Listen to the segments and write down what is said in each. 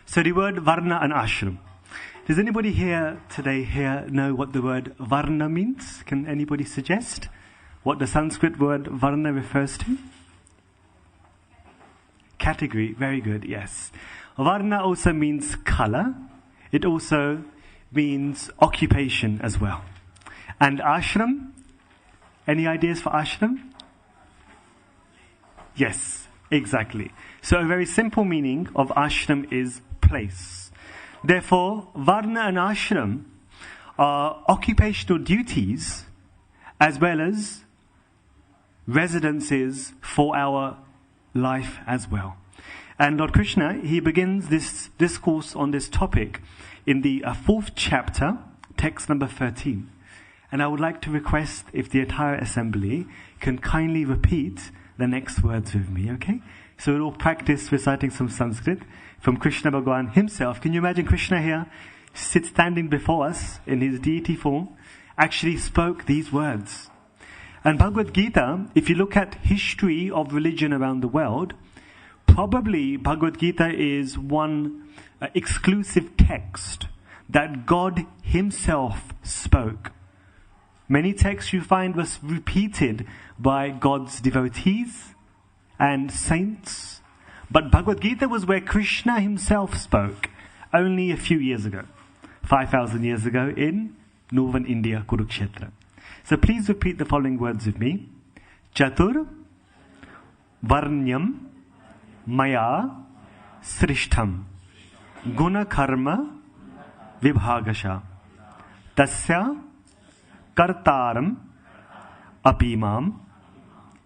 So the word Varna and Ashram. Does anybody here know what the word Varna means? Can anybody suggest what the Sanskrit word Varna refers to? Category, very good, yes. Varna also means color. It also means occupation as well. And ashram, any ideas for ashram? Yes, exactly. So a very simple meaning of ashram is place. Therefore, Varna and ashram are occupational duties as well as residences for our life as well. And Lord Krishna, he begins this discourse on this topic in the 4th chapter, text number 13. And I would like to request if the entire assembly can kindly repeat the next words with me, okay? So we'll all practice reciting some Sanskrit from Krishna Bhagwan himself. Can you imagine Krishna here, standing before us in his deity form, actually spoke these words. And Bhagavad Gita, if you look at history of religion around the world, probably Bhagavad Gita is one exclusive text that God himself spoke. Many texts you find was repeated by God's devotees and saints. But Bhagavad Gita was where Krishna himself spoke only a few years ago, 5,000 years ago in northern India, Kurukshetra. So please repeat the following words with me. Chatur Varnyam Maya Srishtham Guna Karma Vibhagasha Tasya Kartaram Apimam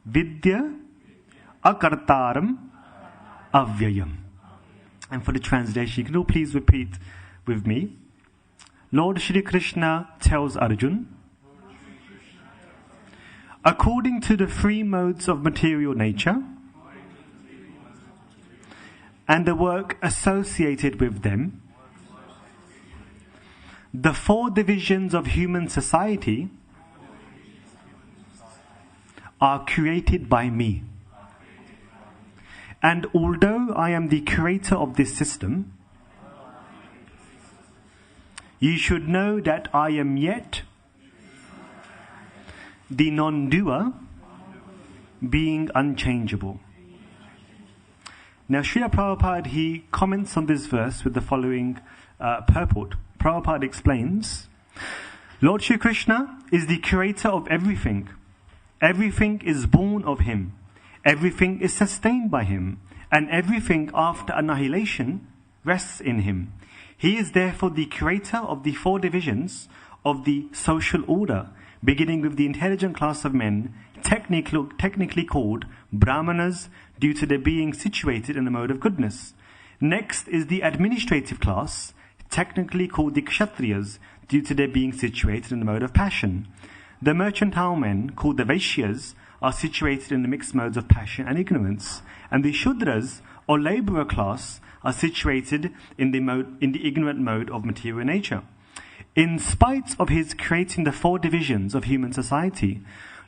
Vidya Akartaram Avyayam. And for the translation, you can all please repeat with me. Lord Shri Krishna tells Arjun, according to the 3 modes of material nature and the work associated with them, the 4 divisions of human society are created by me. And although I am the creator of this system, you should know that I am yet the non-doer, being unchangeable. Now, Srila Prabhupada, he comments on this verse with the following purport. Prabhupada explains, Lord Shri Krishna is the creator of everything. Everything is born of him. Everything is sustained by him. And everything after annihilation rests in him. He is therefore the creator of the 4 divisions of the social order, beginning with the intelligent class of men, technically called Brahmanas due to their being situated in the mode of goodness. Next is the administrative class, technically called the Kshatriyas due to their being situated in the mode of passion. The mercantile men, called the Vaishyas, are situated in the mixed modes of passion and ignorance. And the Shudras, or laborer class, are situated in the ignorant mode of material nature. In spite of his creating the 4 divisions of human society,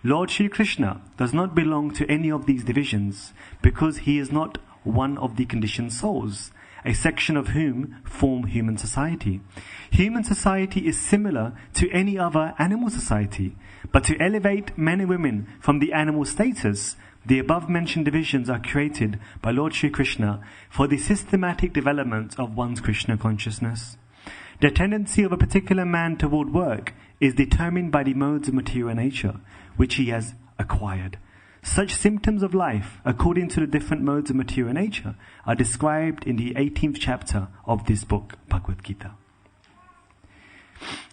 Lord Shri Krishna does not belong to any of these divisions because he is not one of the conditioned souls, a section of whom form human society. Human society is similar to any other animal society, but to elevate men and women from the animal status, the above-mentioned divisions are created by Lord Shri Krishna for the systematic development of one's Krishna consciousness. The tendency of a particular man toward work is determined by the modes of material nature, which he has acquired. Such symptoms of life, according to the different modes of material nature, are described in the 18th chapter of this book, Bhagavad Gita.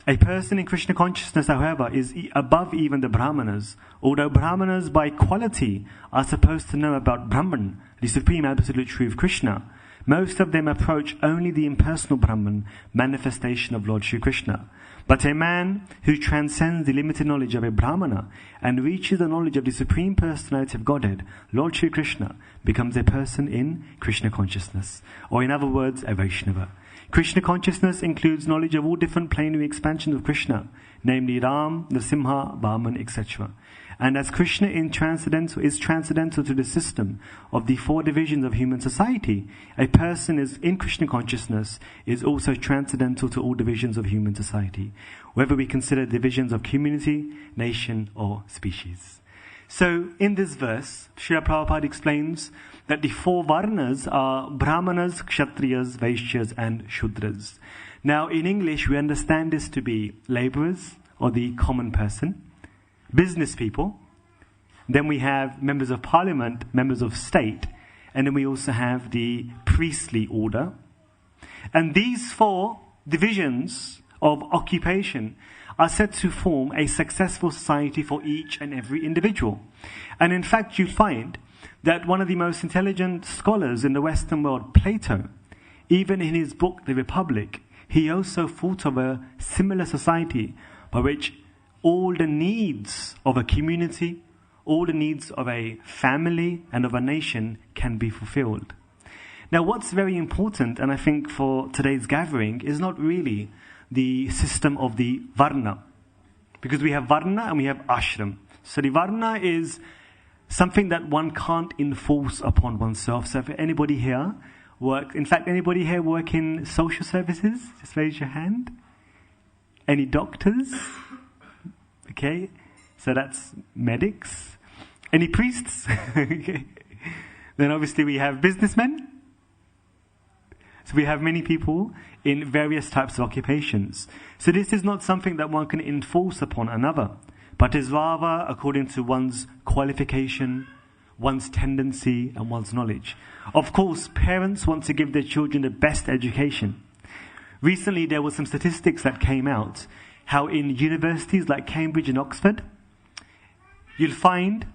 A person in Krishna consciousness, however, is above even the Brahmanas, although Brahmanas by quality are supposed to know about Brahman, the supreme absolute truth Krishna. Most of them approach only the impersonal Brahman, manifestation of Lord Shri Krishna. But a man who transcends the limited knowledge of a Brahmana and reaches the knowledge of the Supreme Personality of Godhead, Lord Shri Krishna, becomes a person in Krishna consciousness, or in other words, a Vaishnava. Krishna consciousness includes knowledge of all different plenary expansions of Krishna, namely Ram, Nrsimha, Vaman, etc. And as Krishna is transcendental to the system of the four divisions of human society, a person is in Krishna consciousness is also transcendental to all divisions of human society, whether we consider divisions of community, nation, or species. So in this verse, Srila Prabhupada explains that the four Varnas are Brahmanas, Kshatriyas, Vaishyas, and Shudras. Now in English, we understand this to be laborers, or the common person, business people, then we have members of parliament, members of state, and then we also have the priestly order. And these four divisions of occupation are said to form a successful society for each and every individual. And in fact, you find that one of the most intelligent scholars in the Western world, Plato, even in his book, The Republic, he also thought of a similar society by which all the needs of a community, all the needs of a family and of a nation can be fulfilled. Now, what's very important, and I think for today's gathering, is not really the system of the Varna. Because we have Varna and we have Ashram. So the Varna is something that one can't enforce upon oneself. So if anybody here anybody here work in social services? Just raise your hand. Any doctors? Okay, so that's medics. Any priests? Okay. Then obviously we have businessmen. So we have many people in various types of occupations. So this is not something that one can enforce upon another, but is rather according to one's qualification, one's tendency, and one's knowledge. Of course, parents want to give their children the best education. Recently, there were some statistics that came out how in universities like Cambridge and Oxford, you'll find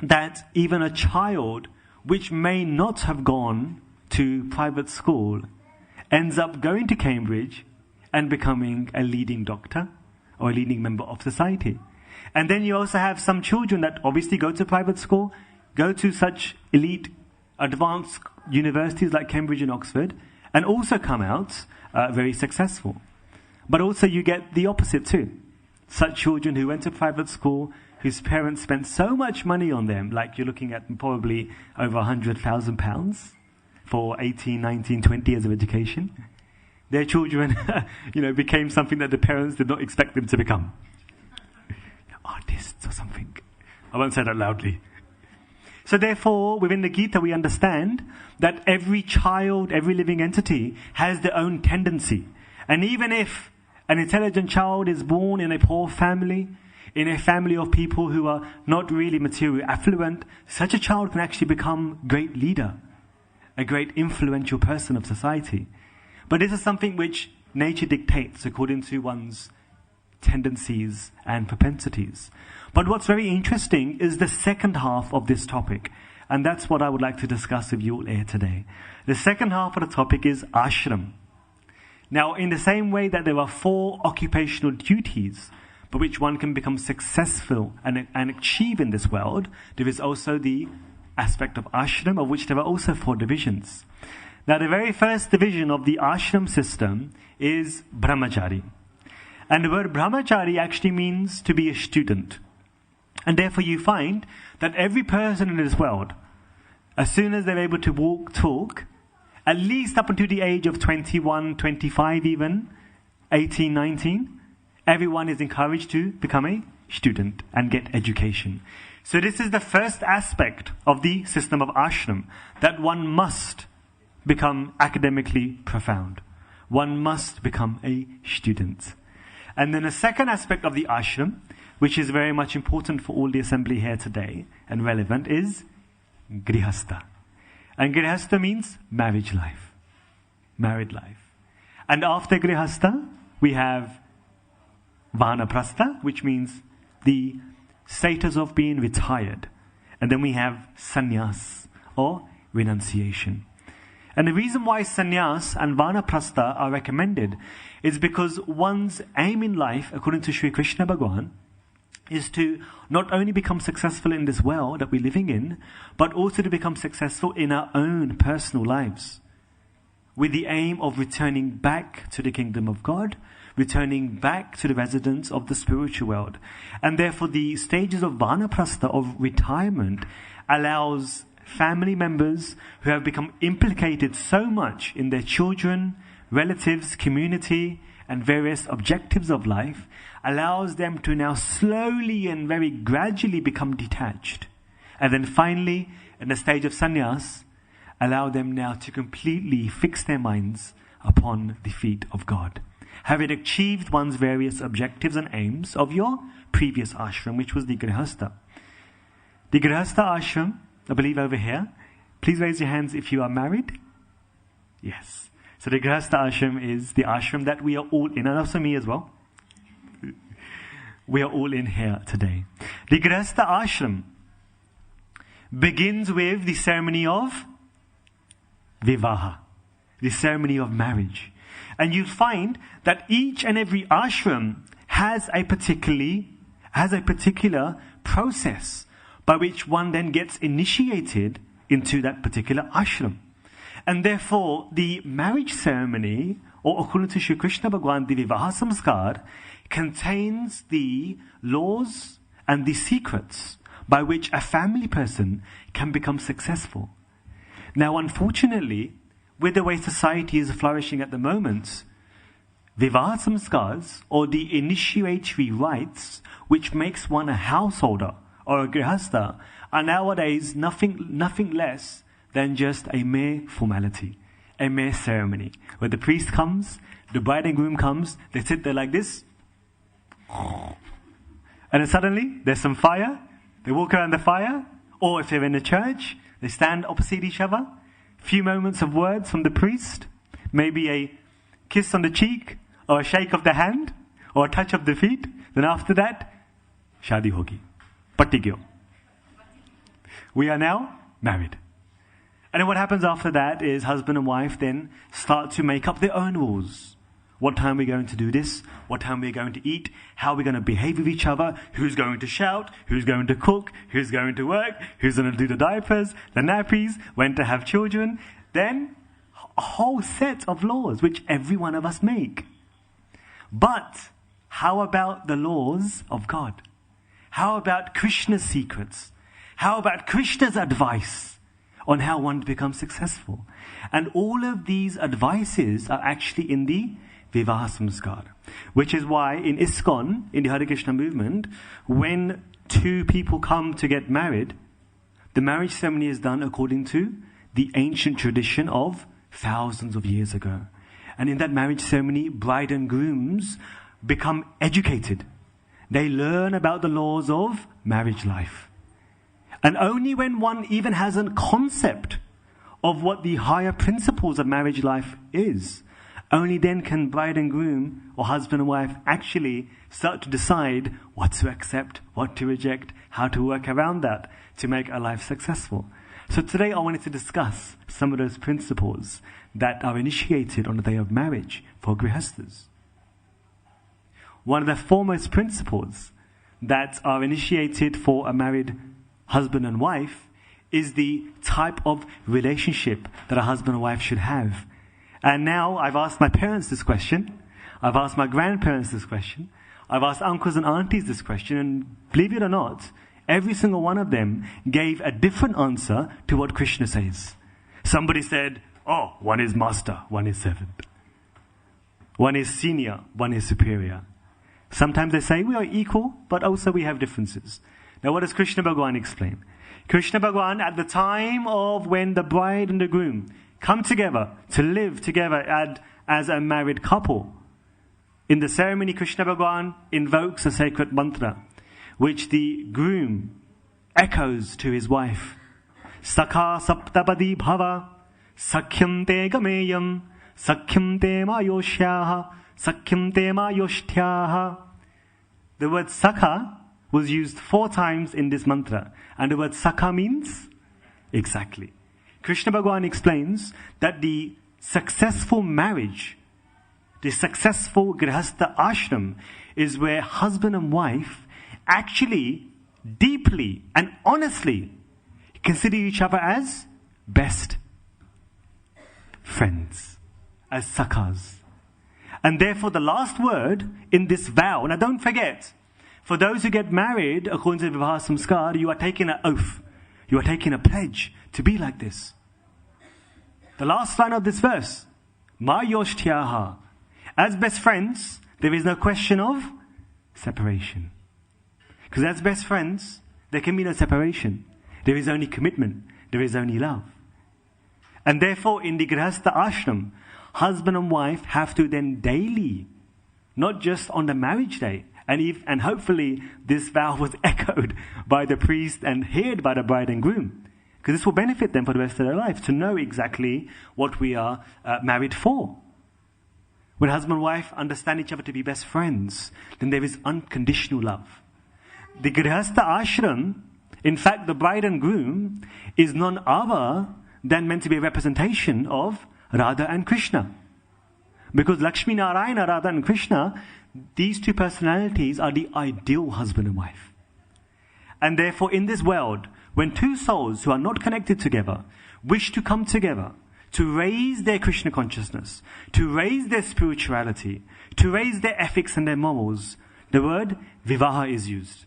that even a child which may not have gone to private school ends up going to Cambridge and becoming a leading doctor or a leading member of society. And then you also have some children that obviously go to private school, go to such elite advanced universities like Cambridge and Oxford, and also come out very successful. But also you get the opposite too. Such children who went to private school, whose parents spent so much money on them, like you're looking at probably over £100,000 for 18, 19, 20 years of education. Their children, became something that the parents did not expect them to become. Artists or something. I won't say that loudly. So therefore, within the Gita, we understand that every child, every living entity has their own tendency. And even if an intelligent child is born in a poor family, in a family of people who are not really materially affluent, such a child can actually become a great leader, a great influential person of society. But this is something which nature dictates according to one's tendencies and propensities. But what's very interesting is the second half of this topic. And that's what I would like to discuss with you all here today. The second half of the topic is ashram. Now, in the same way that there are 4 occupational duties by which one can become successful and achieve in this world, there is also the aspect of ashram, of which there are also 4 divisions. Now, the very first division of the ashram system is brahmachari. And the word brahmachari actually means to be a student. And therefore you find that every person in this world, as soon as they're able to walk, talk, at least up until the age of 21, 25 even, 18, 19, everyone is encouraged to become a student and get education. So this is the first aspect of the system of ashram, that one must become academically profound. One must become a student. And then the second aspect of the ashram, which is very much important for all the assembly here today and relevant, is grihastha. And grihastha means marriage life, married life. And after grihastha, we have vanaprastha, which means the status of being retired. And then we have sannyas, or renunciation. And the reason why sannyas and vanaprastha are recommended is because one's aim in life, according to Sri Krishna Bhagavan, is to not only become successful in this world that we're living in, but also to become successful in our own personal lives. with the aim of returning back to the kingdom of God, returning back to the residence of the spiritual world. And therefore the stages of vanaprastha, of retirement, allows family members who have become implicated so much in their children, relatives, community, and various objectives of life, allows them to now slowly and very gradually become detached. And then finally, in the stage of sannyas, allow them now to completely fix their minds upon the feet of God, having achieved one's various objectives and aims of your previous ashram, which was the grihastha. The grihastha ashram, I believe over here, please raise your hands if you are married. Yes. So the grihastha ashram is the ashram that we are all in, and also me as well. We are all in here today. The grihastha ashram begins with the ceremony of vivaha, the ceremony of marriage. And you'll find that each and every ashram has a particular process by which one then gets initiated into that particular ashram. And therefore, the marriage ceremony, or according to Shri Krishna Bhagwan, the Vivaha Samskar, contains the laws and the secrets by which a family person can become successful. Now, unfortunately, with the way society is flourishing at the moment, Vivaha Samskars, or the initiatory rites, which makes one a householder or a grihastha, are nowadays nothing less than just a mere formality, a mere ceremony, where the priest comes, the bride and groom comes, they sit there like this, and then suddenly there's some fire, they walk around the fire, or if they're in a church, they stand opposite each other, few moments of words from the priest, maybe a kiss on the cheek, or a shake of the hand, or a touch of the feet, then after that, shadi hogi, patti gyo. We are now married. And then what happens after that is husband and wife then start to make up their own rules. What time we're going to do this, what time we're going to eat, how we're going to behave with each other, who's going to shout, who's going to cook, who's going to work, who's going to do the diapers, the nappies, when to have children. Then a whole set of laws which every one of us make. But how about the laws of God? How about Krishna's secrets? How about Krishna's advice on how one becomes successful? And all of these advices are actually in the Vivaha Samskar, which is why in ISKCON, in the Hare Krishna movement, when two people come to get married, the marriage ceremony is done according to the ancient tradition of thousands of years ago. And in that marriage ceremony, bride and grooms become educated. They learn about the laws of marriage life. And only when one even has a concept of what the higher principles of marriage life is, only then can bride and groom, or husband and wife, actually start to decide what to accept, what to reject, how to work around that to make our life successful. So today I wanted to discuss some of those principles that are initiated on the day of marriage for grihasthas. One of the foremost principles that are initiated for a married husband and wife is the type of relationship that a husband and wife should have. And now I've asked my parents this question, I've asked my grandparents this question, I've asked uncles and aunties this question, and believe it or not, every single one of them gave a different answer to what Krishna says. Somebody said, oh, one is master, one is servant. One is senior, one is superior. Sometimes they say we are equal, but also we have differences. Now what does Krishna Bhagwan explain? Krishna Bhagwan, at the time of when the bride and the groom come together to live together as a married couple, in the ceremony Krishna Bhagwan invokes a sacred mantra, which the groom echoes to his wife. Sakha saptapadi bhava, sakhyam te gameyam, sakhyam te mayoshyaha, sakhyam te mayoshtyaha. The word sakha was used 4 times in this mantra. And the word sakha means exactly. Krishna Bhagwan explains that the successful marriage, the successful grihastha ashram, is where husband and wife actually deeply and honestly consider each other as best friends. as sakhas. And therefore the last word in this vow, now don't forget, for those who get married, according to the Vivaha Samskar, you are taking an oath. You are taking a pledge to be like this. The last line of this verse, Ma yoshtyaha. As best friends, there is no question of separation. Because as best friends, there can be no separation. There is only commitment. There is only love. And therefore, in the Grihastha ashram, husband and wife have to then daily, not just on the marriage day, and hopefully this vow was echoed by the priest and heard by the bride and groom. Because this will benefit them for the rest of their life, to know exactly what we are married for. When husband and wife understand each other to be best friends, then there is unconditional love. The Grihastha ashram, in fact, the bride and groom is none other than meant to be a representation of Radha and Krishna. Because Lakshmi Narayana, Radha and Krishna, these two personalities are the ideal husband and wife. And therefore, in this world, when two souls who are not connected together wish to come together to raise their Krishna consciousness, to raise their spirituality, to raise their ethics and their morals, the word vivaha is used.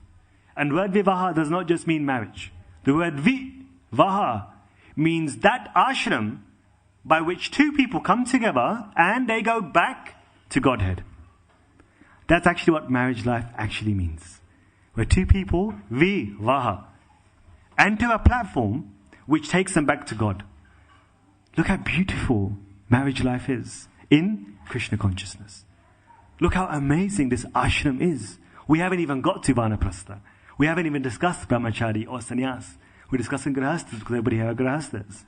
And word vivaha does not just mean marriage. The word vivaha means that ashram by which two people come together and they go back to Godhead. That's actually what marriage life actually means. Where two people, vivaha, enter a platform which takes them back to God. Look how beautiful marriage life is in Krishna consciousness. Look how amazing this ashram is. We haven't even got to Vanaprastha. We haven't even discussed brahmachari or sannyas. We're discussing grihasthas because everybody here are grihasthas.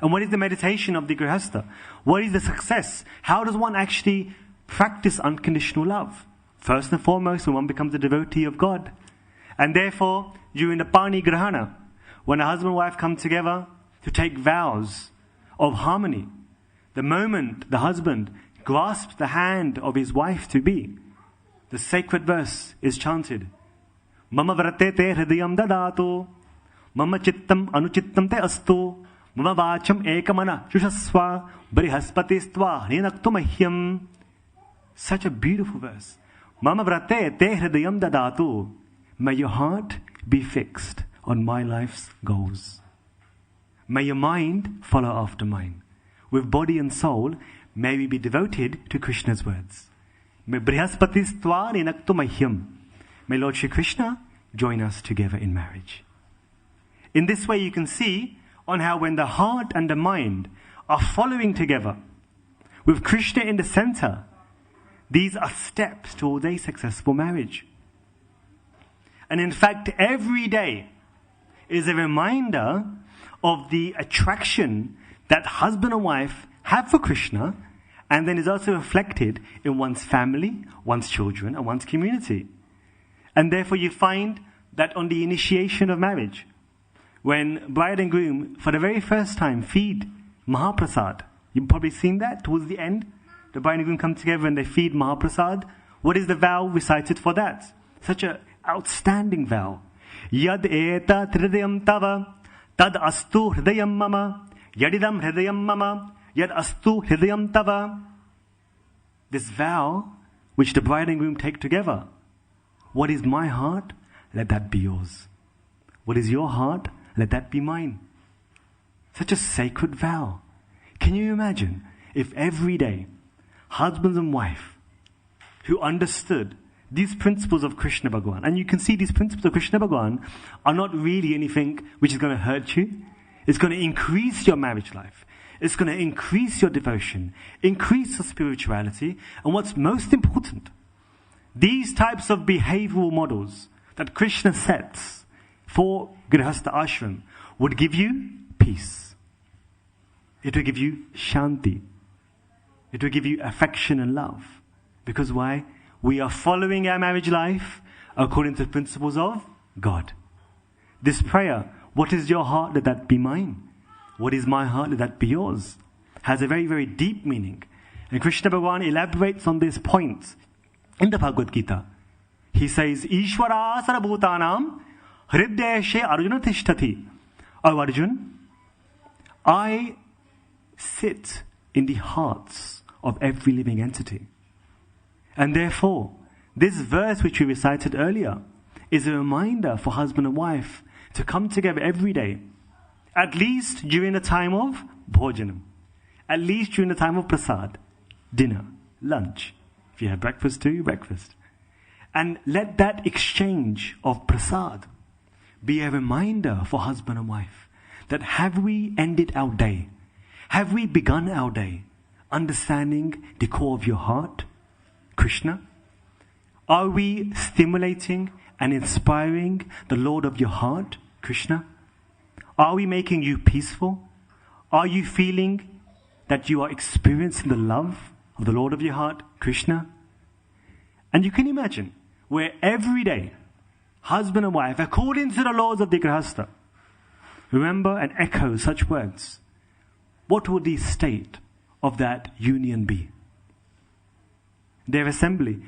And what is the meditation of the grihastha? What is the success? How does one actually practice unconditional love? First and foremost, when one becomes a devotee of God. And therefore, during the Pani Grahana, when a husband and wife come together to take vows of harmony, the moment the husband grasps the hand of his wife to be, the sacred verse is chanted. Mama vrate te hridayam dadato, mama chittam anuchittam te astu, mama vacham ekamana shushasva, brihaspatistva ninaktu mahyam. Such a beautiful verse. Mama vrate te hridayam dadato. May your heart be fixed on my life's goals. May your mind follow after mine. With body and soul, may we be devoted to Krishna's words. May brihaspatistva ninaktu mahyam. May Lord Shri Krishna join us together in marriage. In this way you can see on how when the heart and the mind are following together, with Krishna in the center, these are steps towards a successful marriage. And in fact, every day is a reminder of the attraction that husband and wife have for Krishna, and then is also reflected in one's family, one's children, and one's community. And therefore you find that on the initiation of marriage, when bride and groom for the very first time feed Mahaprasad, you've probably seen that towards the end, the bride and groom come together and they feed Mahaprasad. What is the vow recited for that? Such an outstanding vow. Yad eta hridayam tava, tad astu hridayam mama, yadidam hridayam mama, yad astu hridayam tava. This vow which the bride and groom take together. What is my heart? Let that be yours. What is your heart? Let that be mine. Such a sacred vow. Can you imagine if every day husbands and wife who understood these principles of Krishna Bhagavan, and you can see these principles of Krishna Bhagavan are not really anything which is going to hurt you. It's going to increase your marriage life. It's going to increase your devotion, increase your spirituality, and what's most important, these types of behavioral models that Krishna sets for Grihastha Ashram would give you peace. It will give you shanti. It will give you affection and love. Because why? We are following our marriage life according to the principles of God. This prayer, what is your heart? Let that be mine. What is my heart? Let that be yours. Has a very, very deep meaning. And Krishna Bhagavan elaborates on this point in the Bhagavad Gita. He says, Ishvara sarabhutanam hriddeshe arjuna tishtati. Oh Arjun, I sit in the hearts of every living entity. And therefore, this verse which we recited earlier is a reminder for husband and wife to come together every day, at least during the time of bhojanam, at least during the time of prasad, dinner, lunch. If you have breakfast too, breakfast. And let that exchange of prasad be a reminder for husband and wife that have we ended our day? Have we begun our day understanding the core of your heart, Krishna? Are we stimulating and inspiring the Lord of your heart, Krishna? Are we making you peaceful? Are you feeling that you are experiencing the love of the Lord of your heart, Krishna? And you can imagine where every day, husband and wife, according to the laws of the Grihastha, remember and echo such words. What would the state of that union be? Their assembly,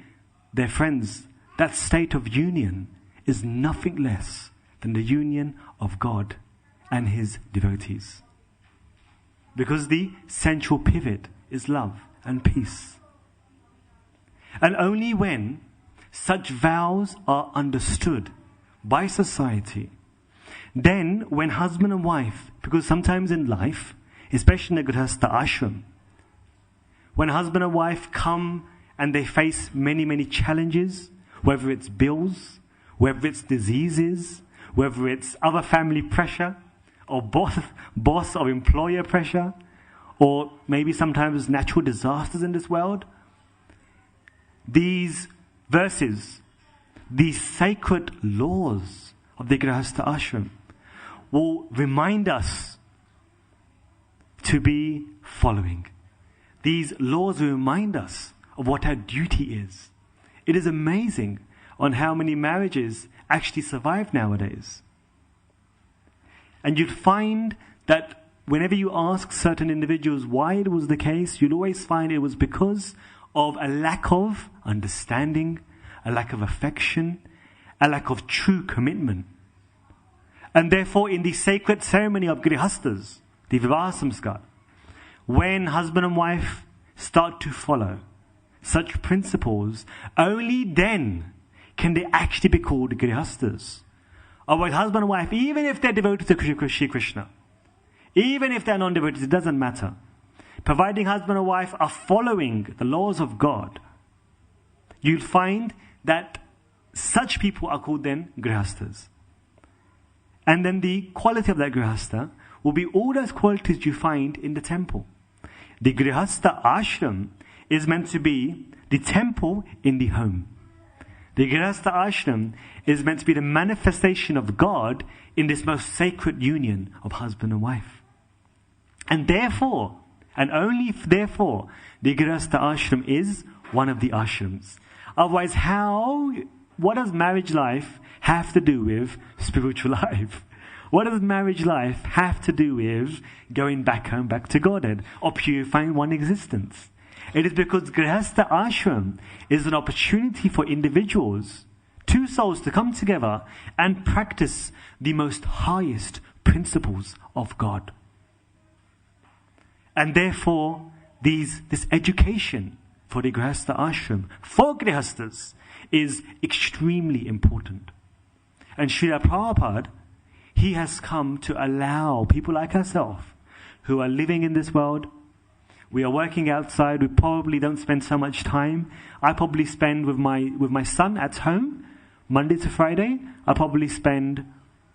their friends, that state of union is nothing less than the union of God and His devotees. Because the central pivot is love and peace. And only when such vows are understood by society, then when husband and wife, because sometimes in life, especially in the Grihastha ashram, when husband and wife come and they face many, many challenges, whether it's bills, whether it's diseases, whether it's other family pressure, or boss or employer pressure, or maybe sometimes natural disasters in this world, these verses, these sacred laws of the Grihastha ashram will remind us to be following. These laws will remind us of what our duty is. It is amazing on how many marriages actually survive nowadays. And you'd find that whenever you ask certain individuals why it was the case, you'll always find it was because of a lack of understanding, a lack of affection, a lack of true commitment. And therefore, in the sacred ceremony of Grihasthas, the Vivaha Samskar, when husband and wife start to follow such principles, only then can they actually be called Grihasthas. Otherwise, husband and wife, even if they're devoted to Shri Krishna, even if they're non-devoted, it doesn't matter. Providing husband and wife are following the laws of God, you'll find that such people are called then Grihasthas. And then the quality of that Grihastha will be all those qualities you find in the temple. The Grihastha ashram is meant to be the temple in the home. The Grihastha ashram is meant to be the manifestation of God in this most sacred union of husband and wife. And therefore, and only therefore, the Grihastha ashram is one of the ashrams. Otherwise, what does marriage life have to do with spiritual life? What does marriage life have to do with going back home, back to Godhead, or purifying one existence? It is because Grihastha ashram is an opportunity for individuals, two souls, to come together and practice the most highest principles of God. And therefore, this education for the Grihastha ashram, for Grihasthas, is extremely important. And Srila Prabhupada, he has come to allow people like ourselves, who are living in this world, we are working outside, we probably don't spend so much time. I probably spend with my son at home, Monday to Friday, I probably spend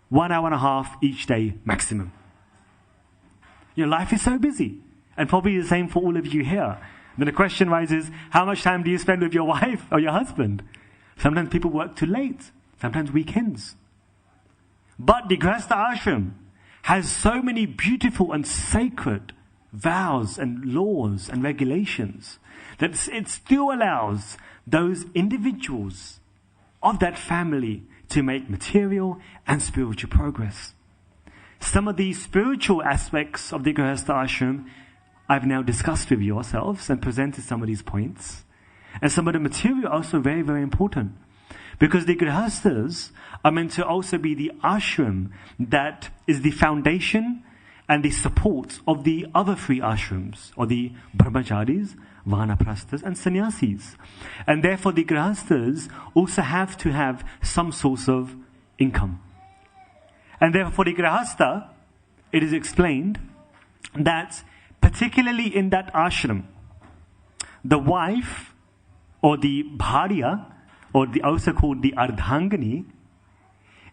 1 hour and a half each day maximum. Your life is so busy. And probably the same for all of you here. Then the question rises, how much time do you spend with your wife or your husband? Sometimes people work too late. Sometimes weekends. But the Grihastha ashram has so many beautiful and sacred vows and laws and regulations that it still allows those individuals of that family to make material and spiritual progress. Some of these spiritual aspects of the Grihastha ashram I've now discussed with yourselves and presented some of these points. And some of the material are also very, very important. Because the Grihasthas are meant to also be the ashram that is the foundation and the support of the other three ashrams, or the brahmacharis, vanaprasthas and sannyasis. And therefore the grihasthas also have to have some source of income. And therefore for the grihastha, it is explained that particularly in that ashram, the wife or the bharya, or the also called the ardhangani,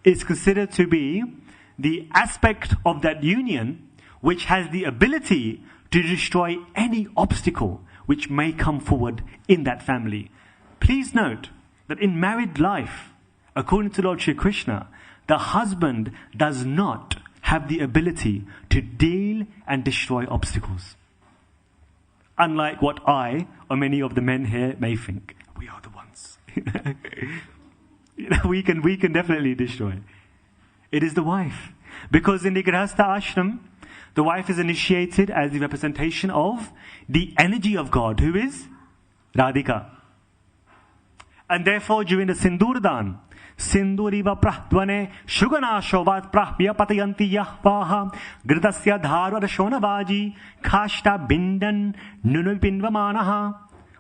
is considered to be the aspect of that union which has the ability to destroy any obstacle which may come forward in that family. Please note that in married life, according to Lord Shri Krishna, the husband does not have the ability to deal and destroy obstacles. Unlike what I or many of the men here may think. We are the ones. We can definitely destroy. It is the wife. Because in the Grihastha ashram, the wife is initiated as the representation of the energy of God, who is Radhika. And therefore during the Sindurdan, Sinduriva prahdvane shuganashovat prahvya patayanti yahvaha gridasya dharvara shonavaji kashta bindan nunupinvamanaha.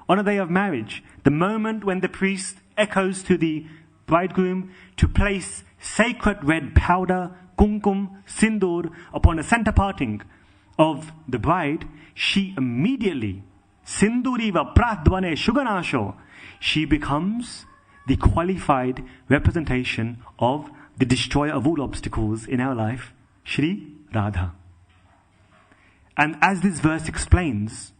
On a day of marriage, the moment when the priest echoes to the bridegroom to place sacred red powder, kumkum, sindur, upon the center parting of the bride, she immediately, Sinduriva prahdvane shuganasho, she becomes the qualified representation of the destroyer of all obstacles in our life, Shri Radha. And as this verse explains,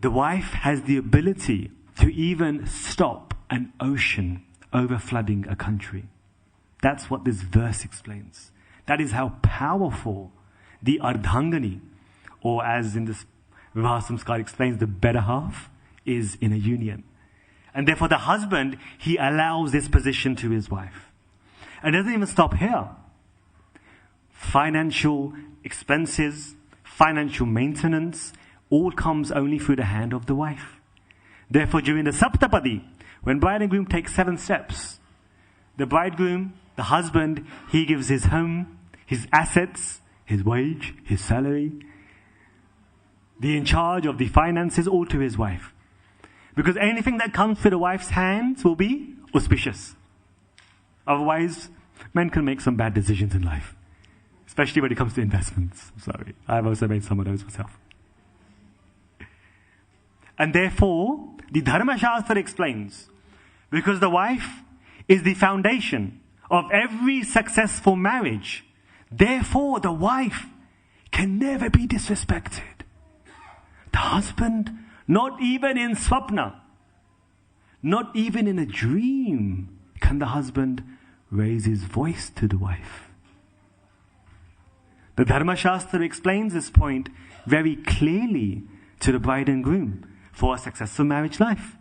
the wife has the ability to even stop an ocean overflooding a country. That's what this verse explains. That is how powerful the Ardhangani, or as in this Vivaha Samskar explains, the better half, is in a union. And therefore the husband, he allows this position to his wife. And it doesn't even stop here. Financial expenses, financial maintenance, all comes only through the hand of the wife. Therefore during the Saptapadi, when bride and groom take 7 steps, the bridegroom, the husband, he gives his home, his assets, his wage, his salary, the in charge of the finances, all to his wife. Because anything that comes through the wife's hands will be auspicious. Otherwise, men can make some bad decisions in life. Especially when it comes to investments. I'm sorry. I've also made some of those myself. And therefore, the Dharma Shastra explains, because the wife is the foundation of every successful marriage, therefore the wife can never be disrespected. The husband, not even in swapna, not even in a dream, can the husband raise his voice to the wife. The Dharma Shastra explains this point very clearly to the bride and groom for a successful marriage life.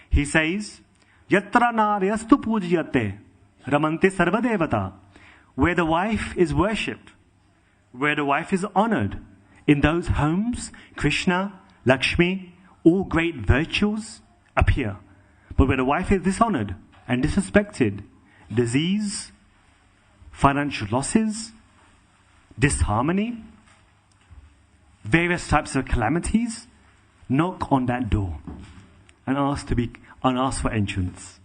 He says, Yatra naryastu pujyate ramante sarvadevata, where the wife is worshipped, where the wife is honored, in those homes, Krishna, Lakshmi, all great virtues appear. But where the wife is dishonored and disrespected, disease, financial losses, disharmony, various types of calamities, knock on that door and ask for entrance.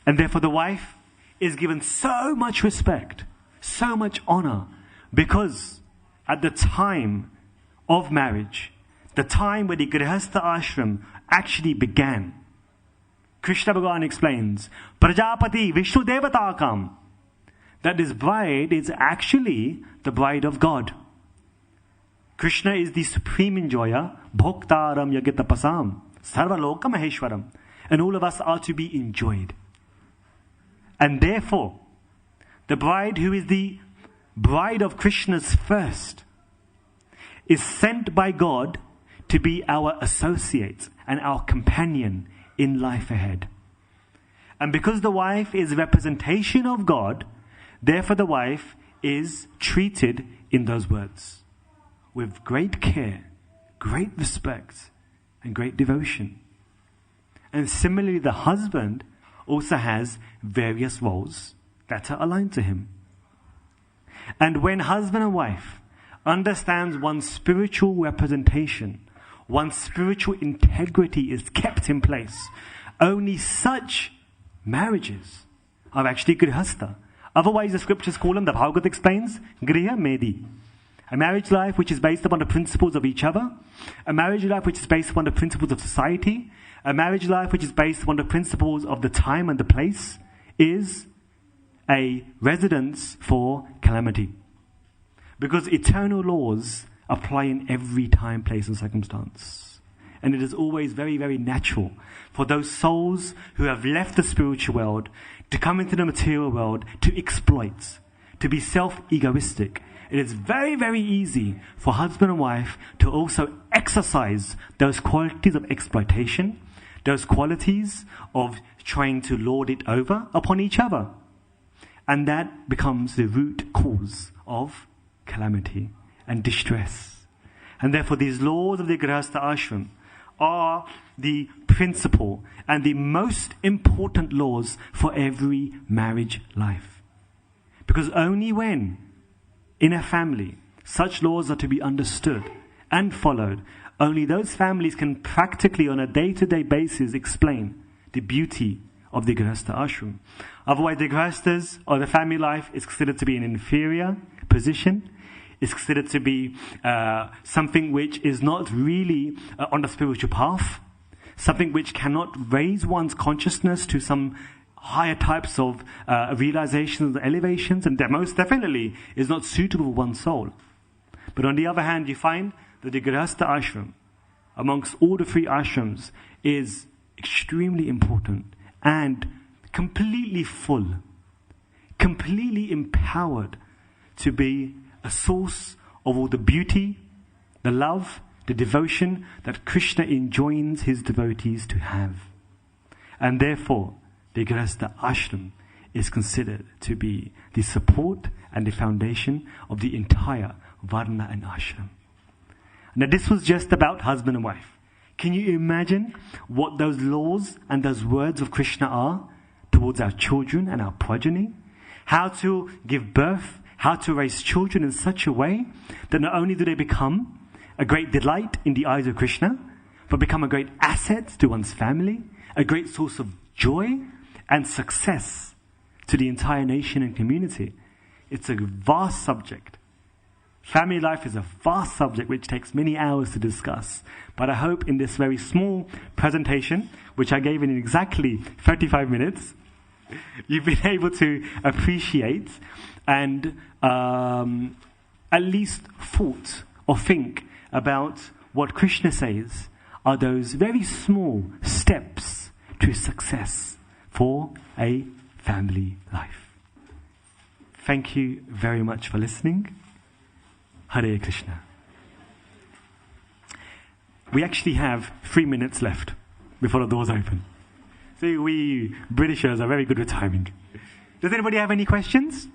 And therefore the wife is given so much respect, so much honor, because at the time of marriage, the time where the Grihastha ashram actually began, Krishna Bhagavan explains, Prajapati Vishnu Devatakam, that this bride is actually the bride of God. Krishna is the supreme enjoyer, Bhoktaram Yagitapasam, Sarvaloka Maheshwaram, and all of us are to be enjoyed. And therefore, the bride who is the bride of Krishna's first is sent by God to be our associate and our companion in life ahead. And because the wife is a representation of God, therefore the wife is treated in those words with great care, great respect, and great devotion. And similarly, the husband also has various roles better aligned to Him. And when husband and wife understands one's spiritual representation, one's spiritual integrity is kept in place, only such marriages are actually grihastha. Otherwise, the scriptures call them, the Bhagavad explains, griha medi. A marriage life which is based upon the principles of each other, a marriage life which is based upon the principles of society, a marriage life which is based upon the principles of the time and the place, is a residence for calamity. Because eternal laws apply in every time, place and circumstance. And it is always very, very natural for those souls who have left the spiritual world to come into the material world to exploit, to be self-egoistic. It is very, very easy for husband and wife to also exercise those qualities of exploitation, those qualities of trying to lord it over upon each other. And that becomes the root cause of calamity and distress. And therefore these laws of the Grihastha ashram are the principle and the most important laws for every marriage life. Because only when in a family such laws are to be understood and followed, only those families can practically on a day-to-day basis explain the beauty of the Grihastha ashram. Otherwise the Grihasthas or the family life is considered to be an inferior position. It's considered to be something which is not really on the spiritual path, something which cannot raise one's consciousness to some higher types of realizations and elevations, and that most definitely is not suitable for one's soul. But on the other hand, you find that the Grihastha ashram, amongst all the three ashrams, is extremely important and completely full, completely empowered to be a source of all the beauty, the love, the devotion that Krishna enjoins his devotees to have. And therefore, the Grihastha ashram is considered to be the support and the foundation of the entire Varna and ashram. Now this was just about husband and wife. Can you imagine what those laws and those words of Krishna are towards our children and our progeny? How to give birth, how to raise children in such a way that not only do they become a great delight in the eyes of Krishna, but become a great asset to one's family, a great source of joy and success to the entire nation and community. It's a vast subject. Family life is a vast subject which takes many hours to discuss. But I hope in this very small presentation, which I gave in exactly 35 minutes, you've been able to appreciate and at least thought or think about what Krishna says are those very small steps to success for a family life. Thank you very much for listening. Hare Krishna. We actually have 3 minutes left before the doors open. So we Britishers are very good with timing. Does anybody have any questions?